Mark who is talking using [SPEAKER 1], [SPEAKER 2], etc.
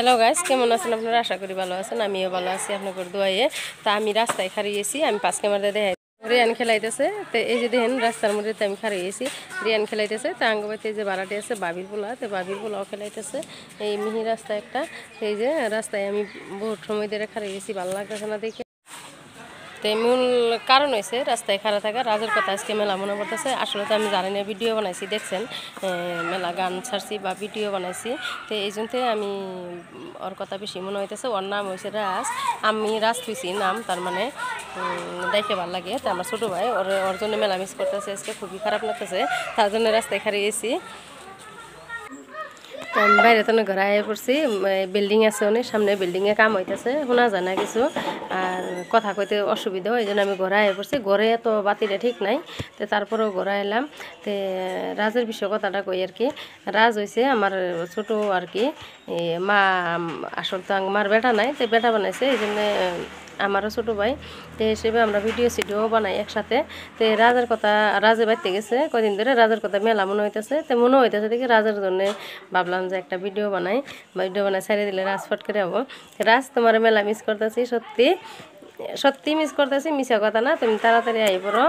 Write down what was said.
[SPEAKER 1] Hello guys, কেমন আছেন আপনারা? আশা করি ভালো আছেন। আমিও ভালো আছি আপনাদের দোয়ায়ে। তা আমি রাস্তায় খাড়িয়েছি, আমি 5 ক্যামেরা দেখাই রিয়ান খেলাইতেছে। তো এই যে দেখেন রাস্তার মধ্যে আমি খাড়িয়েছি, রিয়ান খেলাইতেছে। তা আঙ্গবাইতে যে বাড়াটি আছে বাবির পোলা, তো বাবির পোলাও খেলাইতেছে। এই মিহি রাস্তা একটা, এই যে রাস্তায় আমি বহুত সময় ধরে খাড়িয়েছি, ভালো লাগতেছে না দেখে। তো মূল কারণ হয়েছে রাস্তায় খাড়া থাকা। রাজের কথা আজকে মেলা মনে পড়তেছে। আসলে তো আমি জানি না, ভিডিও বানাইছি দেখছেন, মেলা গান ছাড়ছি বা ভিডিও বানাইছি। তো এই জন্য আমি ওর কথা বেশি মনে হইতেছে। ওর নাম হয়েছে রাজ, আমি রাজ থুইছি নাম, তার মানে দেখে ভালো লাগে। তো আমার ছোটো ভাই ওর জন্য মেলা মিস করতেছে, আজকে খুবই খারাপ লাগতেছে, তার জন্য রাস্তায় খাড়িয়েছি। আমি বাইরে তো ঘরে আয় পড়ছি, বিল্ডিং আছে অনেক সামনে, বিল্ডিংয়ে কাম হইতেছে, শোনা যায় না কিছু, আর কথা কইতে অসুবিধা হয়। এই জন্য আমি ঘরে আয় পড়ছি। ঘরে তো বাতিটা ঠিক নাই, তো তারপরেও ঘরে এলাম। তো রাজের বিষয়ে কথাটা কই আর কি। রাজ হয়েছে আমার ছোটো আর কি, মা আসল তো আমার বেটা নাই, তো বেটা বানাইছে, এই জন্যে আমারও ছোটো ভাই। তো হিসেবে আমরা ভিডিও সিডিও বানাই একসাথে। তো রাজের কথা, রাজে বাড়তে গেছে কদিন ধরে, রাজের কথা মেলা মনে হইতেছে। তো মনে হইতেছে দেখি রাজের জন্যে ভাবলাম যে একটা ভিডিও বানাই, ভিডিও বানাই ছেড়ে দিলে রাজ ফট করে হবো। রাজ, তোমার মেলা মিস করতেছি, সত্যি সত্যি মিস করতেছি, মিশা কথা না। তুমি তাড়াতাড়ি আই পড়ো।